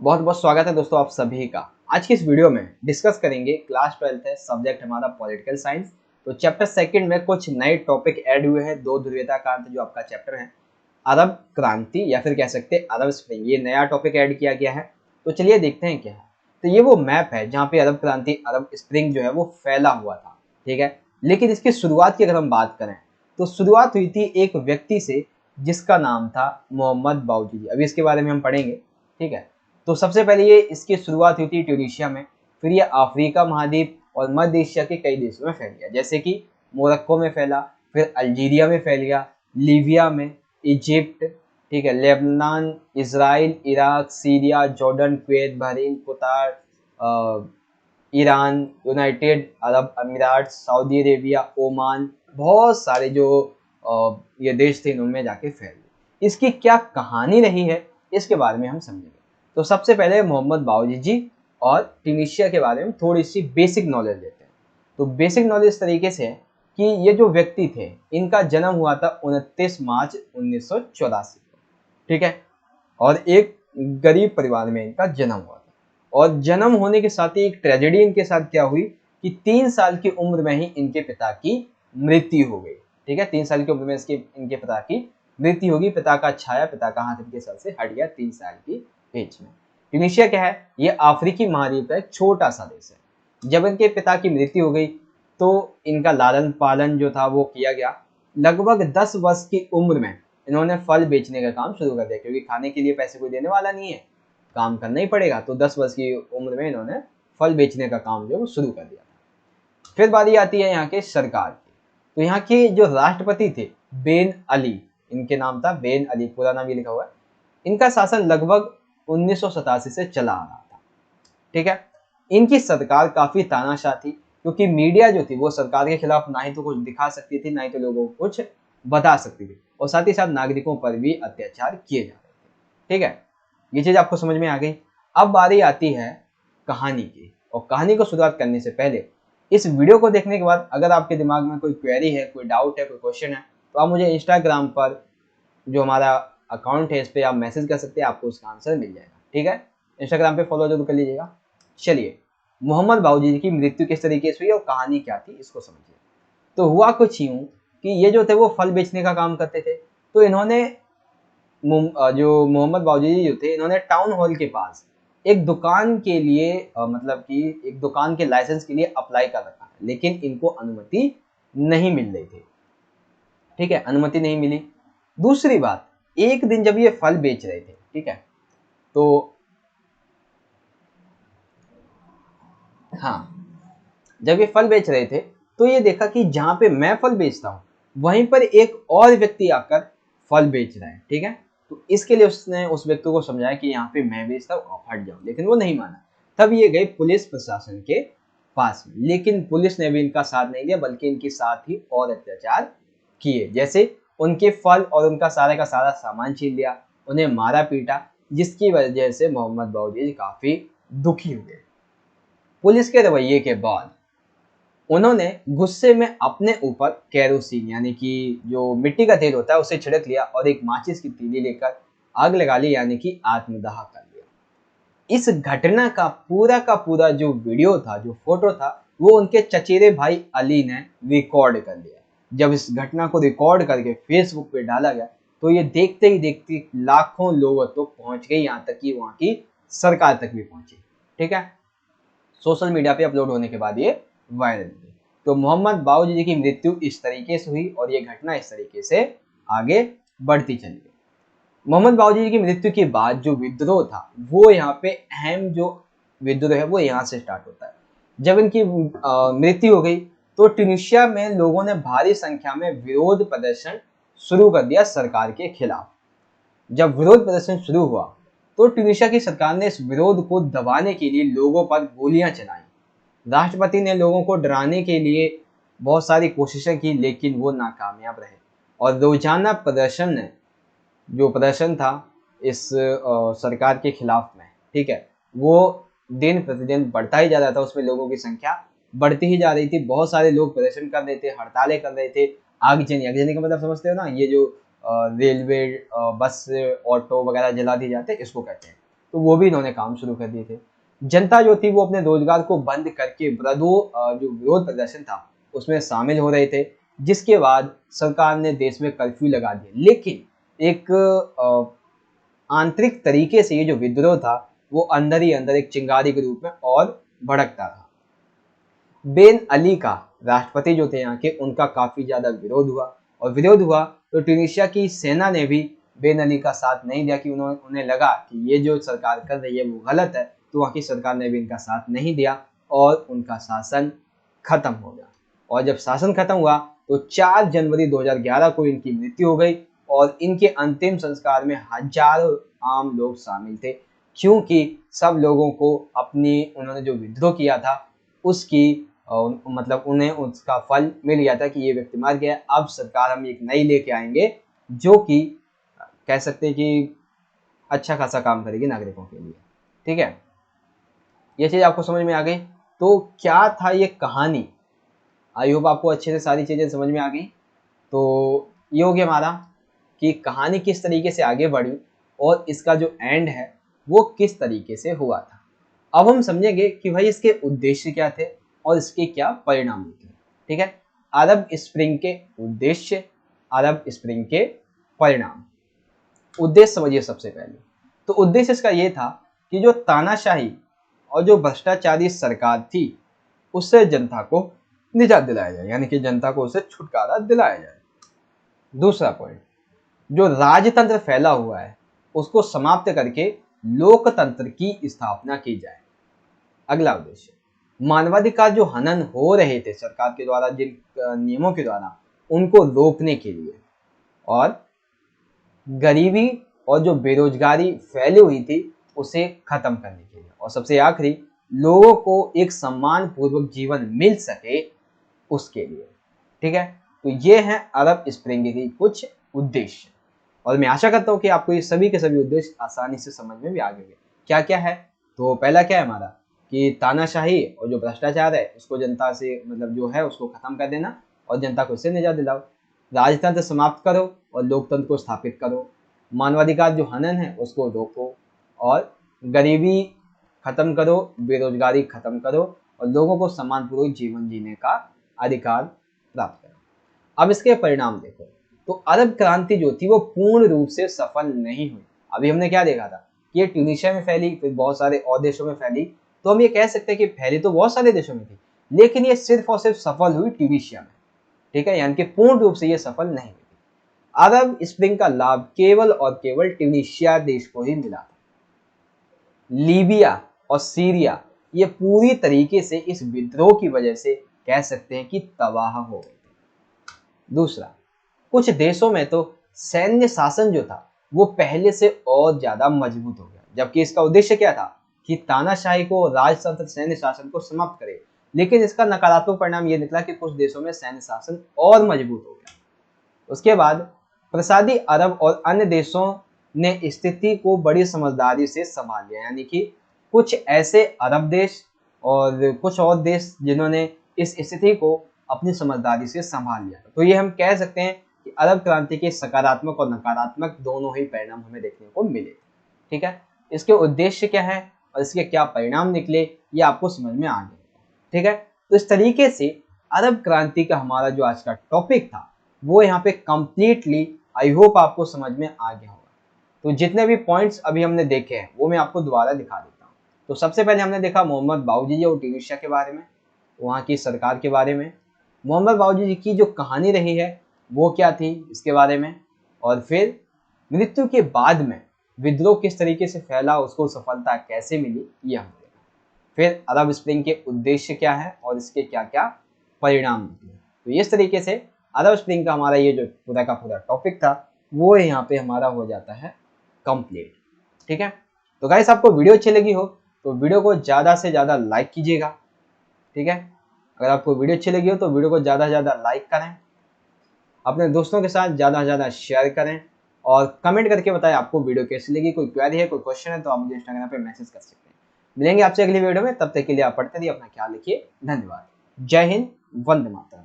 बहुत बहुत स्वागत है दोस्तों आप सभी का। आज की इस वीडियो में डिस्कस करेंगे क्लास 12th है, सब्जेक्ट हमारा पॉलिटिकल साइंस। तो चैप्टर सेकंड में कुछ नए टॉपिक ऐड हुए हैं। दो ध्रुवीयता का अंत जो आपका चैप्टर है, अरब क्रांति या फिर कह सकते हैं अरब स्प्रिंग, ये नया टॉपिक ऐड किया गया है। तो चलिए देखते हैं क्या है। तो ये वो मैप है जहाँ पे अरब क्रांति, अरब स्प्रिंग जो है वो फैला हुआ था, ठीक है। लेकिन इसकी शुरुआत की अगर हम बात करें तो शुरुआत हुई थी एक व्यक्ति से जिसका नाम था मोहम्मद बाऊजी। अभी इसके बारे में हम पढ़ेंगे, ठीक है। तो सबसे पहले ये इसकी शुरुआत हुई थी ट्यूनीशिया में, फिर ये अफ्रीका महाद्वीप और मध्य एशिया के कई देशों में फैल गया, जैसे कि मोरक्को में फैला, फिर अल्जीरिया में फैल गया, लीबिया में, इजिप्ट, ठीक है, Lebanon, Israel, Iraq, Syria, Jordan, Kuwait, Bahrain, कतार, ईरान, यूनाइटेड अरब अमीरात, सऊदी अरेबिया, ओमान, बहुत सारे जो ये देश थे इनमें जाके फैल गए। इसकी क्या कहानी रही है इसके बारे में हम समझेंगे। तो सबसे पहले मोहम्मद बाऊजी जी और ट्यूनीशिया के बारे में थोड़ी सी बेसिक नॉलेज लेते हैं। तो बेसिक नॉलेज इस तरीके से है कि ये जो व्यक्ति थे इनका जन्म हुआ था 29 मार्च 1984 को, ठीक है। और एक गरीब परिवार में इनका जन्म हुआ था। और जन्म होने के साथ ही एक ट्रेजेडी इनके साथ क्या हुई कि 3 साल की उम्र में ही इनके पिता की मृत्यु हो गई, ठीक है। 3 साल की उम्र में इनके पिता की मृत्यु होगी। पिता का छाया, पिता का हाथ इनके सर से हट गया 3 साल की एज में। ट्यूनीशिया क्या है, ये अफ्रीकी महाद्वीप का एक छोटा सा देश है। जब इनके पिता की मृत्यु हो गई तो इनका लालन पालन जो था वो किया गया। लगभग 10 वर्ष की उम्र में इन्होंने फल बेचने का काम शुरू कर दिया, क्योंकि खाने के लिए पैसे कोई देने वाला नहीं है, काम करना ही पड़ेगा। तो 10 वर्ष की उम्र में इन्होंने फल बेचने का काम जो शुरू कर दिया था। फिर बारी आती है यहाँ के सरकार की। तो यहाँ के जो राष्ट्रपति थे बेन अली, इनके नाम था बेन अली, पूरा नाम ये लिखा हुआ है। इनका शासन लगभग 1987 से चला आ रहा था, ठीक है। इनकी सरकार काफी तानाशाह थी, क्योंकि मीडिया जो थी वो सरकार के खिलाफ ना ही तो कुछ दिखा सकती थी, ना ही तो लोगों को कुछ बता सकती थी, और साथ ही साथ नागरिकों पर भी अत्याचार किए जा रहे थे, ठीक है। ये चीज आपको समझ में आ गई। अब बारी आती है कहानी की, और कहानी को शुरुआत करने से पहले इस वीडियो को देखने के बाद अगर आपके दिमाग में कोई क्वेरी है, कोई डाउट है, कोई क्वेश्चन है, तो आप मुझे इंस्टाग्राम पर जो हमारा अकाउंट है इस पर आप मैसेज कर सकते हैं, आपको उसका आंसर मिल जाएगा, ठीक है। इंस्टाग्राम पे फॉलो जरूर कर लीजिएगा। चलिए, मोहम्मद बाऊजी की मृत्यु किस तरीके से हुई और कहानी क्या थी इसको समझिए। तो हुआ कुछ यूं कि ये जो थे वो फल बेचने का काम करते थे। तो इन्होंने जो मोहम्मद बाऊजी जो थे, इन्होंने टाउन हॉल के पास एक दुकान के लिए मतलब कि एक दुकान के लाइसेंस के लिए अप्लाई कर रखा है, लेकिन इनको अनुमति नहीं मिल रही थी, ठीक है, अनुमति नहीं मिली। दूसरी बात, एक दिन जब ये फल बेच रहे थे, ठीक है, तो हाँ, जब ये फल बेच रहे थे तो ये देखा कि जहां पे मैं फल बेचता हूँ वहीं पर एक और व्यक्ति आकर फल बेच रहा है, ठीक है। तो इसके लिए उसने उस व्यक्ति को समझाया कि यहाँ पे मैं बेचता हूँ, आप हट जाओ, लेकिन वो नहीं माना। तब ये गए पुलिस प्रशासन के पास में, लेकिन पुलिस ने भी इनका साथ नहीं दिया, बल्कि इनके साथ ही और अत्याचार किए, जैसे उनके फल और उनका सारा का सारा सामान छीन लिया, उन्हें मारा पीटा, जिसकी वजह से मोहम्मद बाऊजी काफी दुखी हुए। पुलिस के रवैये के बाद उन्होंने गुस्से में अपने ऊपर केरोसिन यानी कि जो मिट्टी का तेल होता है उसे छिड़क लिया और एक माचिस की तीली लेकर आग लगा ली, यानी कि आत्मदाह कर लिया। इस घटना का पूरा जो वीडियो था, जो फोटो था, वो उनके चचेरे भाई अली ने रिकॉर्ड कर लिया। जब इस घटना को रिकॉर्ड करके फेसबुक पे डाला गया तो ये देखते ही देखते लाखों लोगों तो पहुंच गई, यहाँ तक कि वहां की सरकार तक भी पहुंची, ठीक है। सोशल मीडिया पे अपलोड होने के बाद ये वायरल हुई। तो मोहम्मद बाऊजी जी की मृत्यु इस तरीके से हुई और ये घटना इस तरीके से आगे बढ़ती चली गई। मोहम्मद बाऊजी जी की मृत्यु के बाद जो विद्रोह था वो यहाँ पे अहम जो विद्रोह है वो यहाँ से स्टार्ट होता है। जब इनकी मृत्यु हो गई तो ट्यूनीशिया में लोगों ने भारी संख्या में विरोध प्रदर्शन शुरू कर दिया सरकार के खिलाफ। जब विरोध प्रदर्शन शुरू हुआ तो ट्यूनीशिया की सरकार ने इस विरोध को दबाने के लिए लोगों पर गोलियां चलाई। राष्ट्रपति ने लोगों को डराने के लिए बहुत सारी कोशिशें की, लेकिन वो नाकामयाब रहे। और रोजाना प्रदर्शन ने जो प्रदर्शन था इस सरकार के खिलाफ में, ठीक है, वो दिन प्रतिदिन बढ़ता ही जा रहा था। उसमें लोगों की संख्या बढ़ती ही जा रही थी। बहुत सारे लोग प्रदर्शन कर रहे थे, हड़तालें कर रहे थे। आगजनी का मतलब समझते हो ना, ये जो रेलवे बस ऑटो वगैरह जला दिए जाते हैं इसको कहते हैं। तो वो भी इन्होंने काम शुरू कर दिए थे। जनता जो थी वो अपने रोजगार को बंद करके विरोध जो विरोध प्रदर्शन था उसमें शामिल हो रहे थे, जिसके बाद सरकार ने देश में कर्फ्यू लगा दिया। लेकिन एक आंतरिक तरीके से ये जो विद्रोह था वो अंदर ही अंदर एक चिंगारी के रूप में और भड़कता था। बेन अली का राष्ट्रपति जो थे यहाँ के, उनका काफी ज्यादा विरोध हुआ, और विरोध हुआ तो ट्यूनीशिया की सेना ने भी बेन अली का साथ नहीं दिया, कि उन्हें लगा कि ये जो सरकार कर रही है वो गलत है, तो वहाँ की सरकार ने भी इनका साथ नहीं दिया और उनका शासन खत्म हो गया। और जब शासन खत्म हुआ तो 4 जनवरी 2011 को इनकी मृत्यु हो गई, और इनके अंतिम संस्कार में हजारों आम लोग शामिल थे, क्योंकि सब लोगों को उन्होंने जो विद्रोह किया था उसकी मतलब उन्हें उसका फल मिल गया था कि ये व्यक्ति मर गया। अब सरकार हम एक नई लेके आएंगे जो कि कह सकते हैं कि अच्छा खासा काम करेगी नागरिकों के लिए। ठीक है, ये चीज आपको समझ में आ गई। तो क्या था ये कहानी, आई होप आपको अच्छे से सारी चीजें समझ में आ गई। तो ये हो गया हमारा कि कहानी किस तरीके से आगे बढ़ी और इसका जो एंड है वो किस तरीके से हुआ था। अब हम समझेंगे कि भाई इसके उद्देश्य क्या थे और इसके क्या परिणाम थे। ठीक है, अरब स्प्रिंग के उद्देश्य, अरब स्प्रिंग के परिणाम। उद्देश्य समझिए सबसे पहले। तो उद्देश्य इसका ये था कि जो तानाशाही और जो भ्रष्टाचारी सरकार थी उससे जनता को निजात दिलाया जाए, यानी कि जनता को उससे छुटकारा दिलाया जाए। दूसरा पॉइंट, जो राजतंत्र फैला हुआ है उसको समाप्त करके लोकतंत्र की स्थापना की जाए। अगला उद्देश्य, मानवाधिकार जो हनन हो रहे थे सरकार के द्वारा, जिन नियमों के द्वारा, उनको रोकने के लिए, और गरीबी और जो बेरोजगारी फैली हुई थी उसे खत्म करने के लिए, और सबसे आखिरी, लोगों को एक सम्मान पूर्वक जीवन मिल सके उसके लिए। ठीक है, तो ये है अरब स्प्रिंग के कुछ उद्देश्य, और मैं आशा करता हूँ कि आपको ये सभी के सभी उद्देश्य आसानी से समझ में भी आ गए। क्या क्या है, तो पहला क्या है हमारा कि तानाशाही और जो भ्रष्टाचार है उसको जनता से मतलब जो है उसको खत्म कर देना और जनता को इससे निजात दिलाओ। राजतंत्र समाप्त करो और लोकतंत्र को स्थापित करो। मानवाधिकार जो हनन है उसको रोको, और गरीबी खत्म करो, बेरोजगारी खत्म करो, और लोगों को सम्मानपूर्वक जीवन जीने का अधिकार प्राप्त करो। अब इसके परिणाम देखो, तो अरब क्रांति जो थी वो पूर्ण रूप से सफल नहीं हुई। अभी हमने क्या देखा था कि ये ट्यूनीशिया में फैली, फिर बहुत सारे और देशों में फैली, तो हम ये कह सकते हैं कि फैली तो बहुत सारे देशों में थी, लेकिन ये सिर्फ और सिर्फ सफल हुई ट्यूनीशिया में। ठीक है, यानी कि पूर्ण रूप से ये सफल नहीं हुई। अरब स्प्रिंग का लाभ केवल और केवल ट्यूनीशिया देश को ही मिला था। लीबिया और सीरिया ये पूरी तरीके से इस विद्रोह की वजह से कह सकते हैं कि तबाह हो गए थे। दूसरा, कुछ देशों में तो सैन्य शासन जो था वो पहले से और ज्यादा मजबूत हो गया, जबकि इसका उद्देश्य क्या था कि तानाशाही को, राजतंत्र, सैन्य शासन को समाप्त करे। लेकिन इसका नकारात्मक परिणाम ये निकला कि कुछ देशों में सैन्य शासन और मजबूत हो गया। उसके बाद प्रसादी अरब और अन्य देशों ने स्थिति को बड़ी समझदारी से संभाल लिया, यानी कि कुछ ऐसे अरब देश और कुछ और देश जिन्होंने इस स्थिति को अपनी समझदारी से संभाल लिया। तो ये हम कह सकते हैं कि अरब क्रांति के सकारात्मक और नकारात्मक दोनों ही परिणाम हमें देखने को मिले। ठीक है, इसके उद्देश्य क्या है और इसके क्या परिणाम निकले ये आपको समझ में आ गया। ठीक है, तो इस तरीके से अरब क्रांति का हमारा जो आज का टॉपिक था वो यहाँ पे कंप्लीटली आई होप आपको समझ में आ गया होगा। तो जितने भी पॉइंट्स अभी हमने देखे हैं वो मैं आपको दोबारा दिखा देता हूँ। तो सबसे पहले हमने देखा मोहम्मद बावजी जी और ट्यूनीशिया के बारे में, वहाँ की सरकार के बारे में, मोहम्मद बावजी जी की जो कहानी रही है वो क्या थी इसके बारे में, और फिर मृत्यु के बाद में विद्रोह किस तरीके से फैला, उसको सफलता कैसे मिली, ये हमने देखा। फिर अरब स्प्रिंग के उद्देश्य क्या है और इसके क्या क्या परिणाम निकले। तो इस तरीके से अरब स्प्रिंग का हमारा ये जो पूरा का पूरा टॉपिक था वो यहाँ पे हमारा हो जाता है कंप्लीट। ठीक है, तो गाइस आपको वीडियो अच्छी लगी हो तो वीडियो को ज़्यादा से ज़्यादा लाइक कीजिएगा। ठीक है, अगर आपको वीडियो अच्छी लगी हो तो वीडियो को ज़्यादा से ज़्यादा लाइक करें, अपने दोस्तों के साथ ज़्यादा से ज़्यादा शेयर करें, और कमेंट करके बताएं आपको वीडियो कैसी लगी। कोई क्वेरी है, कोई क्वेश्चन है तो आप मुझे इंस्टाग्राम पे मैसेज कर सकते हैं। मिलेंगे आपसे अगली वीडियो में, तब तक के लिए आप पढ़ते रहिए, अपना ख्याल रखिए। धन्यवाद। जय हिंद, वंदे मातरम।